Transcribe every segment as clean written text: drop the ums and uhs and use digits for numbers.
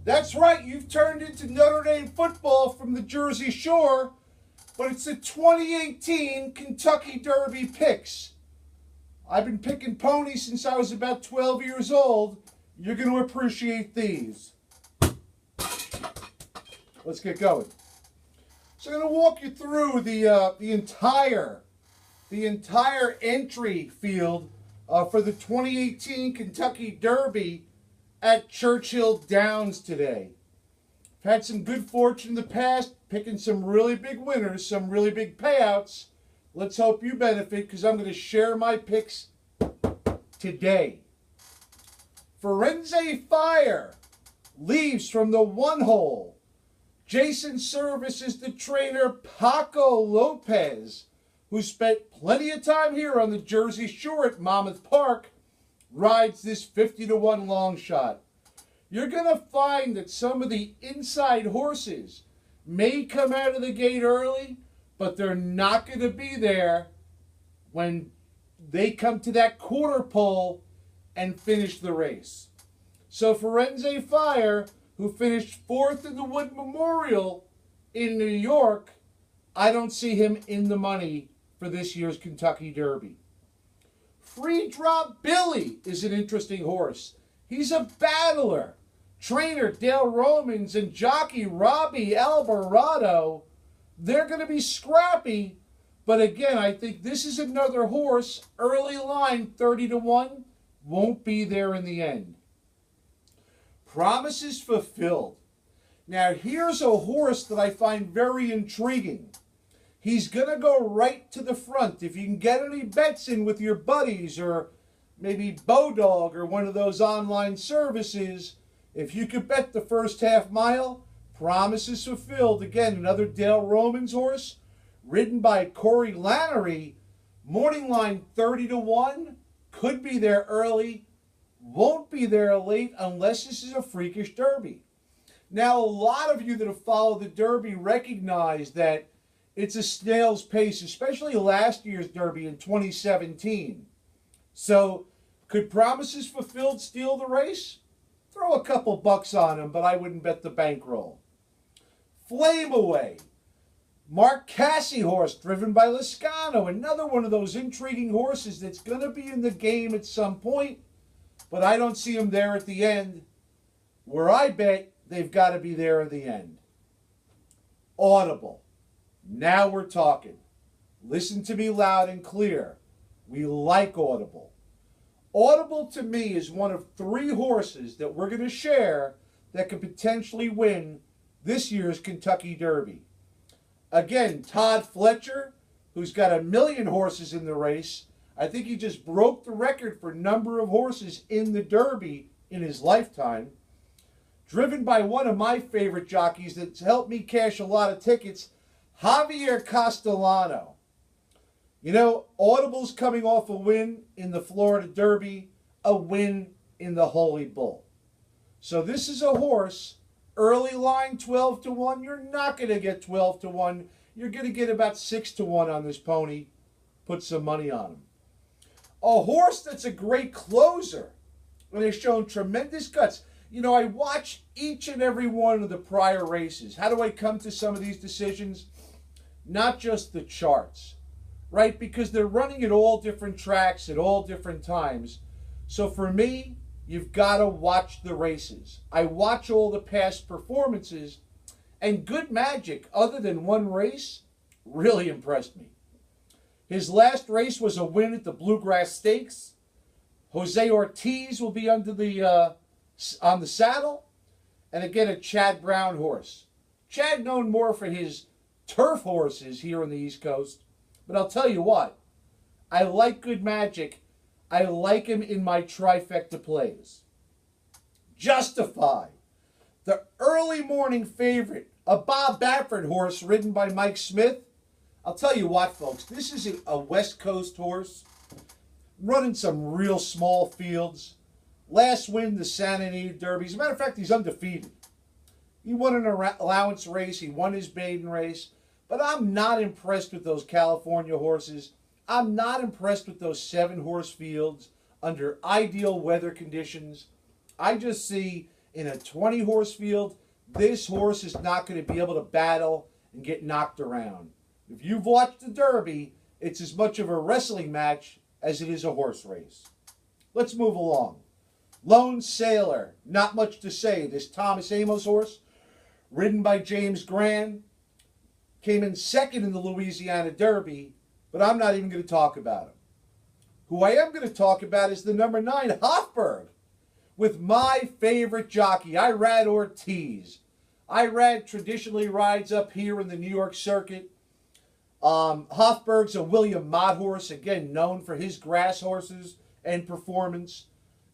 That's right, you've turned into Notre Dame football from the Jersey Shore, but it's the 2018 Kentucky Derby picks. I've been picking ponies since I was about 12 years old. You're going to appreciate these. Let's get going. So I'm going to walk you through the entire entry field for the 2018 Kentucky Derby at Churchill Downs today. I've had some good fortune in the past, picking some really big winners, some really big payouts. Let's hope you benefit, because I'm going to share my picks today. Firenze Fire leaves from the 1 hole. Jason Service is the trainer. Paco Lopez, who spent plenty of time here on the Jersey Shore at Monmouth Park, rides this 50-1 long shot. You're going to find that some of the inside horses may come out of the gate early, but they're not going to be there when they come to that quarter pole and finish the race. So Firenze Fire, who finished 4th in the Wood Memorial in New York, I don't see him in the money for this year's Kentucky Derby. Free Drop Billy is an interesting horse. He's a battler. Trainer Dale Romans and jockey Robbie Alvarado, they're going to be scrappy. But again, I think this is another horse, early line 30-1, won't be there in the end. Promises Fulfilled. Now here's a horse that I find very intriguing. He's going to go right to the front. If you can get any bets in with your buddies, or maybe Bodog or one of those online services, if you could bet the first half mile, Promises Fulfilled. Again, another Dale Romans horse, ridden by Corey Lannery. Morning line 30-1. Could be there early. Won't be there late unless this is a freakish Derby. Now, a lot of you that have followed the Derby recognize that it's a snail's pace, especially last year's Derby in 2017. So, could Promises Fulfilled steal the race? Throw a couple bucks on him, but I wouldn't bet the bankroll. Flame Away. Mark Cassie horse, driven by Lascano. Another one of those intriguing horses that's going to be in the game at some point, but I don't see him there at the end. Where I bet they've got to be there at the end. Audible. Now we're talking. Listen to me loud and clear. We like Audible. Audible to me is one of 3 horses that we're going to share that could potentially win this year's Kentucky Derby. Again, Todd Fletcher, who's got 1 million horses in the race. I think he just broke the record for number of horses in the Derby in his lifetime. Driven by one of my favorite jockeys that's helped me cash a lot of tickets, Javier Castellano. You know, Audible's coming off a win in the Florida Derby, a win in the Holy Bull. So this is a horse, early line 12-1. You're not going to get 12-1. You're going to get about 6-1 on this pony. Put some money on him. A horse that's a great closer, and has shown tremendous guts. You know, I watch each and every one of the prior races. How do I come to some of these decisions? Not just the charts, right? Because they're running at all different tracks at all different times. So for me, you've got to watch the races. I watch all the past performances, and Good Magic, other than one race, really impressed me. His last race was a win at the Bluegrass Stakes. Jose Ortiz will be under the on the saddle. And again, a Chad Brown horse. Chad known more for his turf horses here on the East Coast. But I'll tell you what, I like Good Magic. I like him in my trifecta plays. Justify. The early morning favorite, a Bob Baffert horse ridden by Mike Smith. I'll tell you what, folks, this is a West Coast horse running some real small fields. Last win, the Santa Anita Derby. As a matter of fact, he's undefeated. He won an allowance race. He won his maiden race. But I'm not impressed with those California horses. I'm not impressed with those 7-horse fields under ideal weather conditions. I just see in a 20-horse field, this horse is not going to be able to battle and get knocked around. If you've watched the Derby, it's as much of a wrestling match as it is a horse race. Let's move along. Lone Sailor, not much to say. This Thomas Amos horse, ridden by James Grand, came in second in the Louisiana Derby, but I'm not even going to talk about him. Who I am going to talk about is the number 9, Hofburg, with my favorite jockey, Irad Ortiz. Irad traditionally rides up here in the New York circuit. Hofburg's a William Mott horse, again known for his grass horses and performance.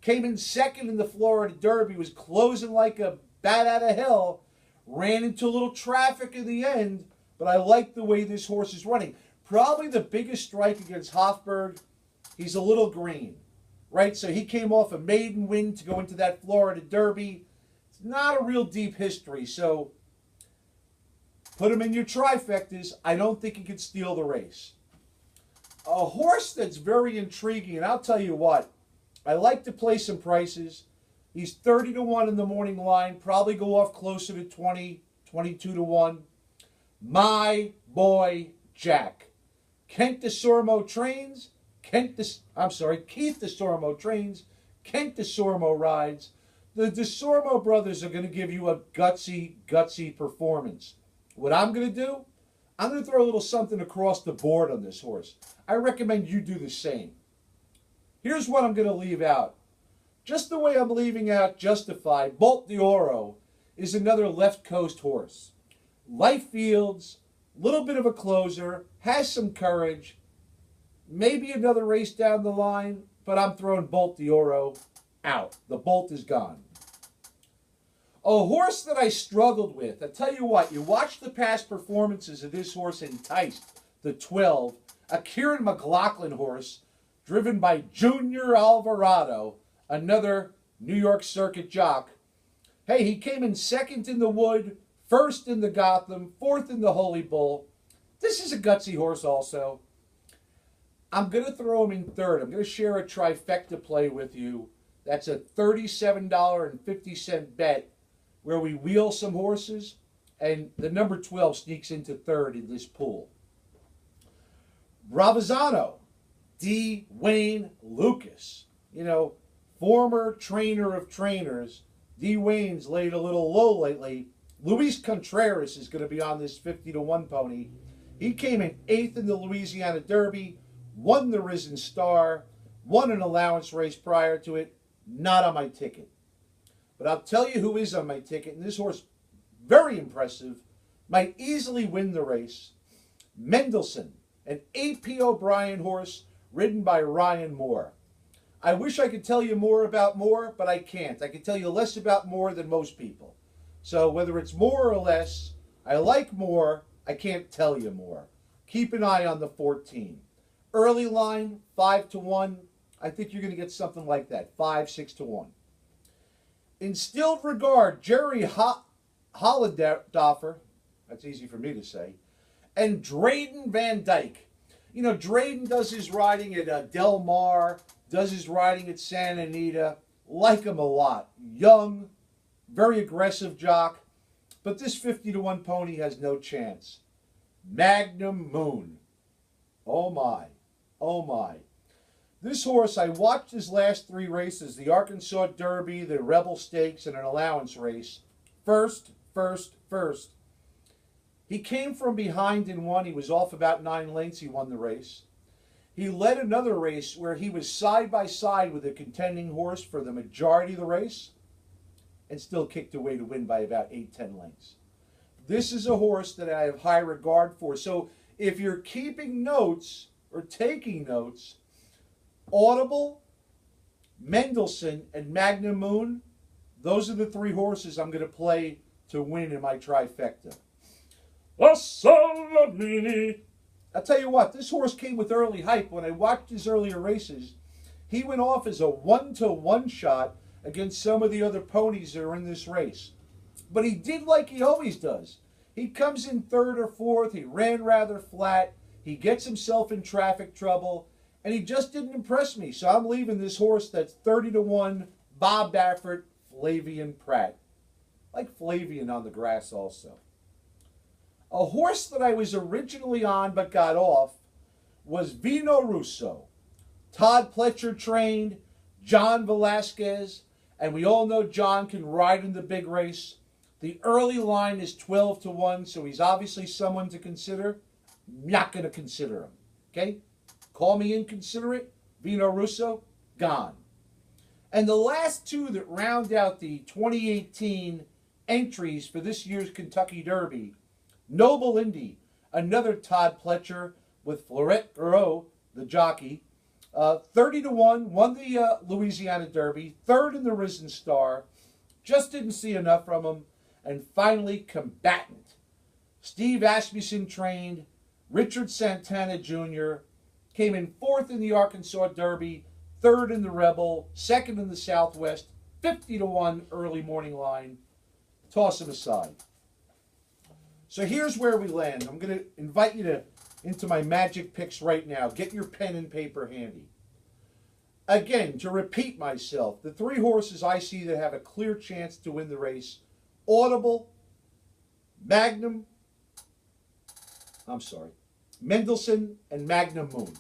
Came in second in the Florida Derby, was closing like a bat out of hell, ran into a little traffic in the end, but I like the way this horse is running. Probably the biggest strike against Hofburg, he's a little green, right? So he came off a maiden win to go into that Florida Derby. It's not a real deep history, so put him in your trifectas. I don't think he could steal the race. A horse that's very intriguing, and I'll tell you what, I like to play some prices. He's 30 to 1 in the morning line, probably go off closer to 20, 22 to 1. My Boy Jack. Keith DeSormo trains, Keith DeSormo trains, Kent DeSormo rides. The DeSormo brothers are going to give you a gutsy performance. What I'm going to do, I'm going to throw a little something across the board on this horse. I recommend you do the same. Here's what I'm going to leave out. Just the way I'm leaving out Justified, Bolt d'Oro is another left coast horse. Light fields, little bit of a closer, has some courage, maybe another race down the line, but I'm throwing Bolt d'Oro out. The Bolt is gone. A horse that I struggled with, I tell you what, you watch the past performances of this horse, Enticed, the 12, a Kieran McLaughlin horse, driven by Junior Alvarado, another New York Circuit jock. Hey, he came in second in the Wood, first in the Gotham, fourth in the Holy Bull. This is a gutsy horse also. I'm going to throw him in third. I'm going to share a trifecta play with you. That's a $37.50 bet where we wheel some horses, and the number 12 sneaks into third in this pool. Bravazano, D. Wayne Lucas. You know, former trainer of trainers. D. Wayne's laid a little low lately. Luis Contreras is going to be on this 50 to 1 pony. He came in 8th in the Louisiana Derby, won the Risen Star, won an allowance race prior to it. Not on my ticket. But I'll tell you who is on my ticket, and this horse, very impressive, might easily win the race. Mendleson, an A.P. O'Brien horse, ridden by Ryan Moore. I wish I could tell you more about Moore, but I can't. I can tell you less about Moore than most people. So whether it's more or less, I like Moore, I can't tell you more. Keep an eye on the 14. Early line, 5 to 1. I think you're going to get something like that, 5, 6 to 1. Instilled Regard, Jerry Hollendorfer, that's easy for me to say, and Drayden Van Dyke. You know, Drayden does his riding at Del Mar, does his riding at Santa Anita. Like him a lot. Young, very aggressive jock, but this 50 to 1 pony has no chance. Magnum Moon. Oh my, oh my. This horse, I watched his last 3 races, the Arkansas Derby, the Rebel Stakes, and an allowance race. First. He came from behind in one. He was off about 9 lengths. He won the race. He led another race where he was side by side with a contending horse for the majority of the race and still kicked away to win by about 8-10 lengths. This is a horse that I have high regard for. So if you're keeping notes or taking notes, Audible, Mendleson, and Magnum Moon, those are the 3 horses I'm going to play to win in my trifecta. La Salamini. I'll tell you what, this horse came with early hype. When I watched his earlier races, he went off as a 1-to-1 shot against some of the other ponies that are in this race. But he did like he always does. He comes in 3rd or 4th. He ran rather flat. He gets himself in traffic trouble. And he just didn't impress me. So I'm leaving this horse that's 30 to 1, Bob Baffert, Flavian Pratt. Like Flavian on the grass also. A horse that I was originally on but got off was Vino Russo. Todd Pletcher trained, John Velasquez, and we all know John can ride in the big race. The early line is 12-1, so he's obviously someone to consider. Not going to consider him. Okay? Call me inconsiderate. Vino Russo, gone. And the last two that round out the 2018 entries for this year's Kentucky Derby, Noble Indy, another Todd Pletcher with Florette Gros, the jockey, 30-1, won the Louisiana Derby, third in the Risen Star, just didn't see enough from him, and finally Combatant. Steve Asmussen trained, Richard Santana Jr., came in fourth in the Arkansas Derby, third in the Rebel, second in the Southwest, 50-1 early morning line. Toss him aside. So here's where we land. I'm going to invite you into my magic picks right now. Get your pen and paper handy. Again, to repeat myself, the three horses I see that have a clear chance to win the race: Audible, Mendleson, and Magnum Moon.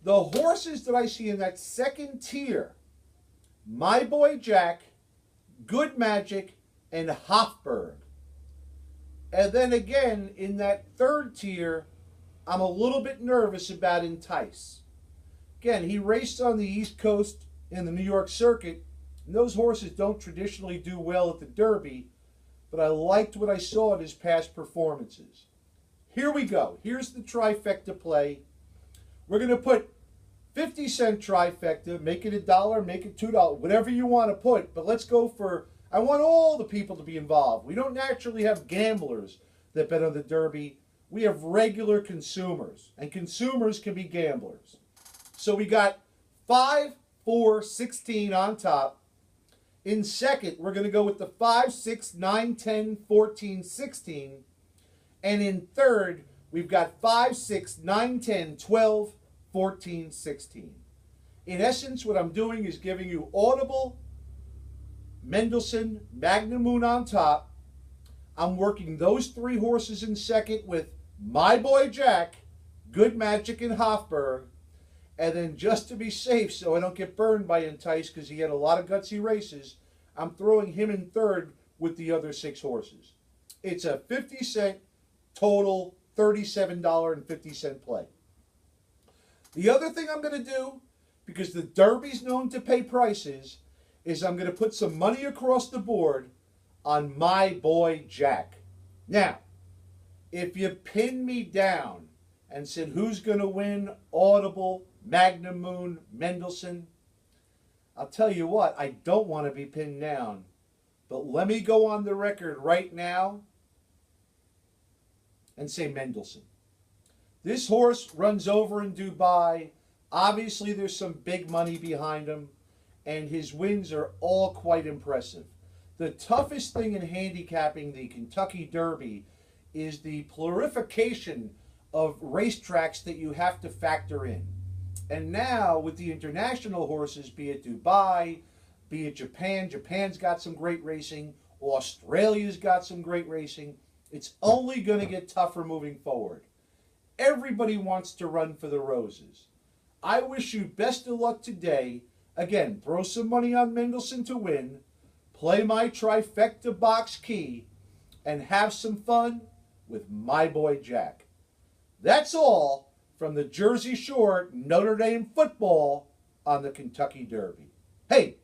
The horses that I see in that second tier: My Boy Jack, Good Magic, and Hofburg. And then again, in that third tier, I'm a little bit nervous about Entice. Again, he raced on the East Coast in the New York circuit, and those horses don't traditionally do well at the Derby, but I liked what I saw in his past performances. Here we go. Here's the trifecta play. We're going to put 50-cent trifecta, make it $1, make it $2, whatever you want to put, but let's go for, I want all the people to be involved. We don't naturally have gamblers that bet on the Derby. We have regular consumers, and consumers can be gamblers. So we got 5, 4, 16 on top. In second, we're going to go with the 5, 6, 9, 10, 14, 16. And in third, we've got 5, 6, 9, 10, 12, 14, 16. In essence, what I'm doing is giving you Audible, Mendleson, Magnum Moon on top. I'm working those three horses in second with My Boy Jack, Good Magic, and Hofburg. And then just to be safe, so I don't get burned by Entice because he had a lot of gutsy races, I'm throwing him in third with the other 6 horses. It's a 50-cent total, $37.50 play. The other thing I'm going to do, because the Derby's known to pay prices, is I'm going to put some money across the board on My Boy Jack. Now, if you pin me down and said who's going to win Audible, Magnum Moon, Mendleson, I'll tell you what, I don't want to be pinned down. But let me go on the record right now and say Mendleson. This horse runs over in Dubai. Obviously, there's some big money behind him, and his wins are all quite impressive. The toughest thing in handicapping the Kentucky Derby is the proliferation of racetracks that you have to factor in. And now, with the international horses, be it Dubai, be it Japan, Japan's got some great racing, Australia's got some great racing, it's only going to get tougher moving forward. Everybody wants to run for the roses. I wish you best of luck today. Again, throw some money on Mendleson to win, play my trifecta box key, and have some fun with My Boy Jack. That's all from the Jersey Shore Notre Dame football on the Kentucky Derby. Hey,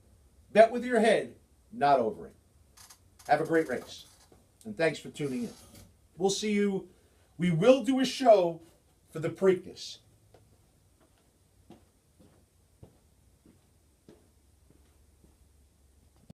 bet with your head, not over it. Have a great race, and thanks for tuning in. We'll see you. We will do a show for the Preakness.